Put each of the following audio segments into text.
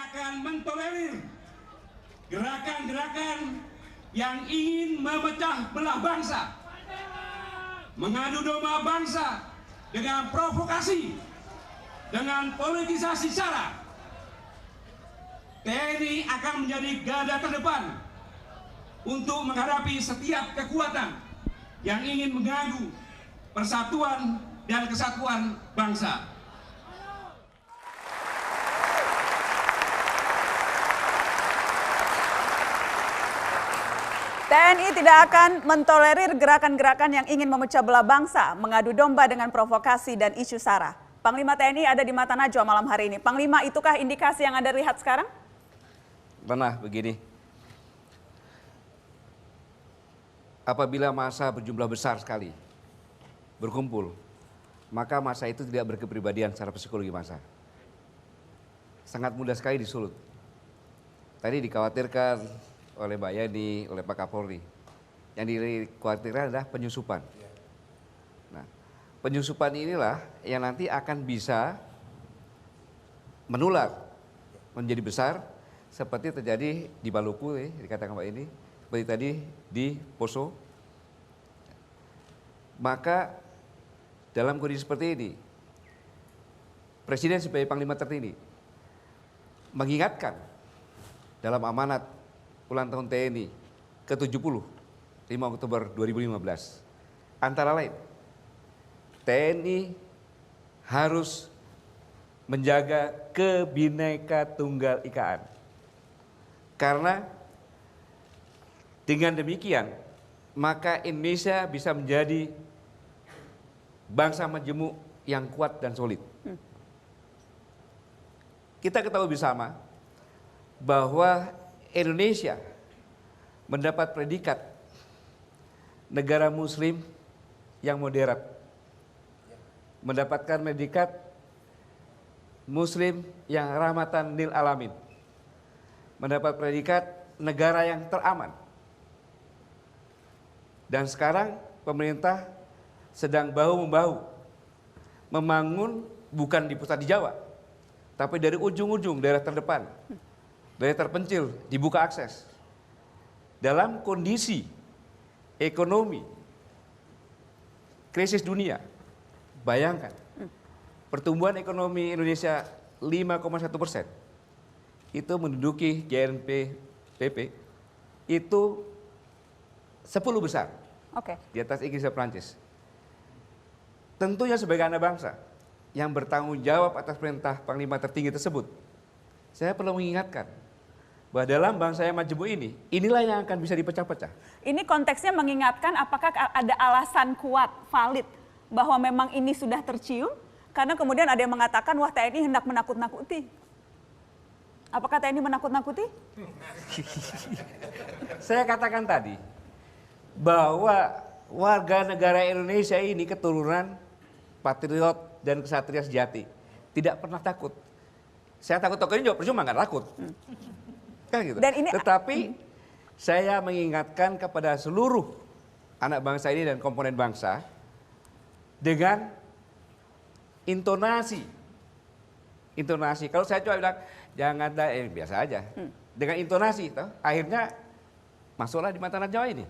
akan mentolerir gerakan-gerakan yang ingin memecah belah bangsa, mengadu domba bangsa dengan provokasi, dengan politisasi SARA. TNI akan menjadi garda terdepan untuk menghadapi setiap kekuatan yang ingin mengganggu persatuan dan kesatuan bangsa. TNI tidak akan mentolerir gerakan-gerakan yang ingin memecah belah bangsa, mengadu domba dengan provokasi dan isu SARA. Panglima TNI ada di Mata Najwa malam hari ini. Panglima, itukah indikasi yang Anda lihat sekarang? Pernah begini, apabila massa berjumlah besar sekali berkumpul, maka massa itu tidak berkepribadian secara psikologi massa. Sangat mudah sekali disulut. Tadi dikhawatirkan oleh Mbak Yani, oleh Pak Kapolri. Yang dikhawatirkan adalah penyusupan. Nah, penyusupan inilah yang nanti akan bisa menular, menjadi besar, seperti terjadi di Maluku, dikatakan Mbak ini, seperti tadi di Poso. Maka dalam kondisi seperti ini, Presiden sebagai Panglima tertinggi mengingatkan dalam amanat ulang tahun TNI ke-70, 5 Oktober 2015. Antara lain, TNI harus menjaga Kebhinneka-Tunggal-Ikaan. Karena dengan demikian, maka Indonesia bisa menjadi bangsa majemuk yang kuat dan solid. Kita ketahui bersama bahwa Indonesia mendapat predikat negara muslim yang moderat, mendapatkan predikat muslim yang rahmatan lil alamin, mendapat predikat negara yang teraman. Dan sekarang pemerintah sedang bahu-membahu membangun bukan di pusat di Jawa, tapi dari ujung-ujung daerah terdepan, daerah terpencil dibuka akses. Dalam kondisi ekonomi krisis dunia, bayangkan pertumbuhan ekonomi Indonesia 5,1%, itu menduduki GNP PP itu 10 besar, di atas Inggris dan Prancis. Tentunya sebagai anak bangsa yang bertanggung jawab atas perintah Panglima tertinggi tersebut, saya perlu mengingatkan bahwa dalam bangsa yang majemuk ini, inilah yang akan bisa dipecah-pecah. Ini konteksnya mengingatkan apakah ada alasan kuat, valid, bahwa memang ini sudah tercium, karena kemudian ada yang mengatakan, wah TNI hendak menakut-nakuti. Apakah TNI menakut-nakuti? Saya katakan tadi, bahwa warga negara Indonesia ini keturunan patriot dan kesatria sejati. Tidak pernah takut. Saya takut-takutnya juga percuma, nggak takut. Kan gitu. Dan ini, tetapi saya mengingatkan kepada seluruh anak bangsa ini dan komponen bangsa dengan intonasi. Kalau saya coba bilang jangan biasa aja. Dengan intonasi, toh, akhirnya masuklah di Mata Najwa ini.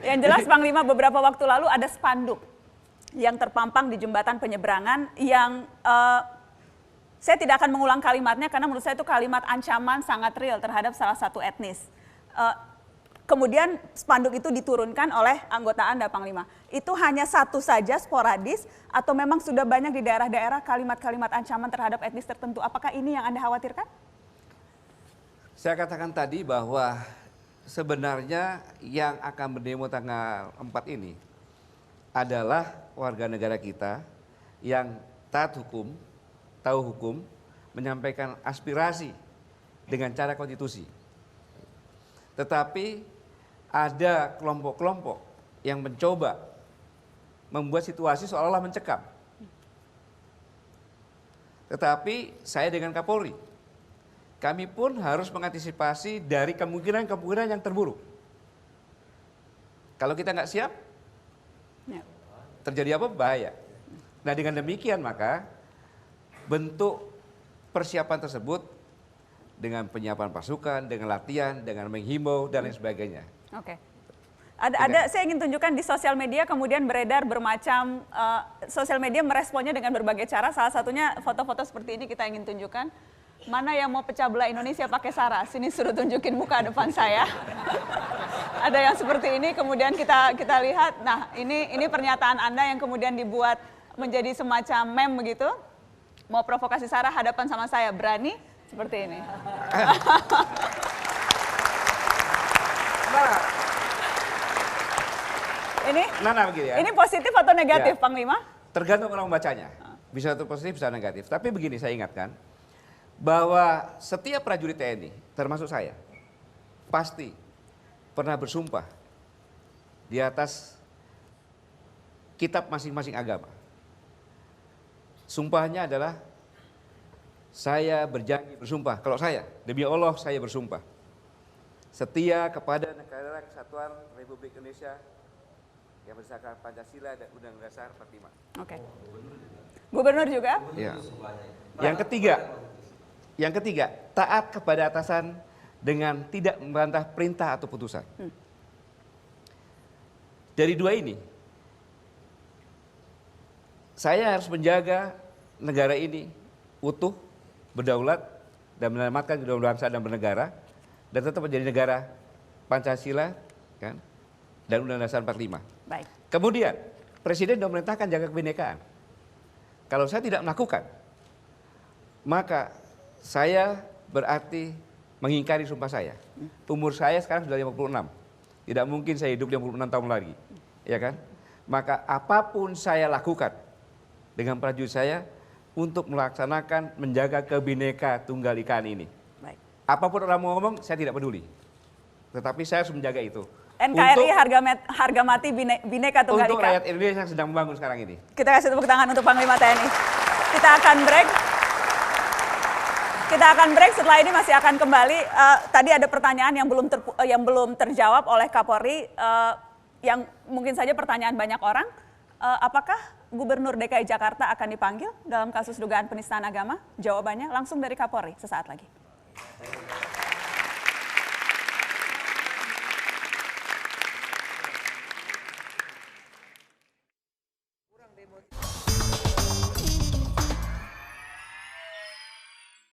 Yang jelas Panglima, beberapa waktu lalu ada spanduk yang terpampang di jembatan penyeberangan yang saya tidak akan mengulang kalimatnya karena menurut saya itu kalimat ancaman sangat real terhadap salah satu etnis. Kemudian spanduk itu diturunkan oleh anggota Anda, Panglima. Itu hanya satu saja sporadis atau memang sudah banyak di daerah-daerah kalimat-kalimat ancaman terhadap etnis tertentu? Apakah ini yang Anda khawatirkan? Saya katakan tadi bahwa sebenarnya yang akan berdemo tanggal 4 ini adalah warga negara kita yang taat hukum, tahu hukum, menyampaikan aspirasi dengan cara konstitusi. Tetapi ada kelompok-kelompok yang mencoba membuat situasi seolah-olah mencekam. Tetapi saya dengan Kapolri, kami pun harus mengantisipasi dari kemungkinan-kemungkinan yang terburuk. Kalau kita nggak siap, terjadi apa? Bahaya. Nah, dengan demikian maka bentuk persiapan tersebut dengan penyiapan pasukan, dengan latihan, dengan menghimbau dan lain sebagainya. Oke. Ada saya ingin tunjukkan di sosial media kemudian beredar bermacam sosial media meresponnya dengan berbagai cara. Salah satunya foto-foto seperti ini kita ingin tunjukkan. Mana yang mau pecah belah Indonesia pakai SARA? Sini suruh tunjukin muka depan saya. Ada yang seperti ini kemudian kita lihat. Nah, ini pernyataan Anda yang kemudian dibuat menjadi semacam meme begitu. Mau provokasi SARA hadapan sama saya, berani? Seperti ini. Begini ya. Ini positif atau negatif, Ya. Panglima? Tergantung orang membacanya. Bisa itu positif, bisa negatif. Tapi begini, saya ingatkan bahwa setiap prajurit TNI, termasuk saya, pasti pernah bersumpah di atas kitab masing-masing agama. Sumpahnya adalah saya berjanji bersumpah, kalau saya, demi Allah saya bersumpah setia kepada negara kesatuan Republik Indonesia yang berdasarkan Pancasila dan Undang-Undang Dasar 45. Oke. Gubernur juga? Ya. Yang ketiga, taat kepada atasan dengan tidak membantah perintah atau putusan. Dari dua ini, saya harus menjaga negara ini utuh, berdaulat, dan menyelamatkan kedaulaan bangsa dan bernegara, dan tetap menjadi negara Pancasila, kan, dan Undang-Undang Dasar 45. Baik. Kemudian, Presiden sudah memerintahkan jaga kebinekaan. Kalau saya tidak melakukan, maka saya berarti mengingkari sumpah saya. Umur saya sekarang sudah 56. Tidak mungkin saya hidup 56 tahun lagi. Ya kan? Maka apapun saya lakukan dengan prajurit saya untuk melaksanakan menjaga kebineka tunggal ikaan ini. Baik. Apapun orang mau ngomong, saya tidak peduli. Tetapi saya harus menjaga itu. NKRI harga mati Bhinneka Tunggal Untuk Ika. rakyat Indonesia yang sedang membangun sekarang ini. Kita kasih tepuk tangan untuk Panglima TNI. Kita akan break. Setelah ini masih akan kembali. Tadi ada pertanyaan yang belum terjawab oleh Kapolri, yang mungkin saja pertanyaan banyak orang. Apakah Gubernur DKI Jakarta akan dipanggil dalam kasus dugaan penistaan agama? Jawabannya langsung dari Kapolri sesaat lagi.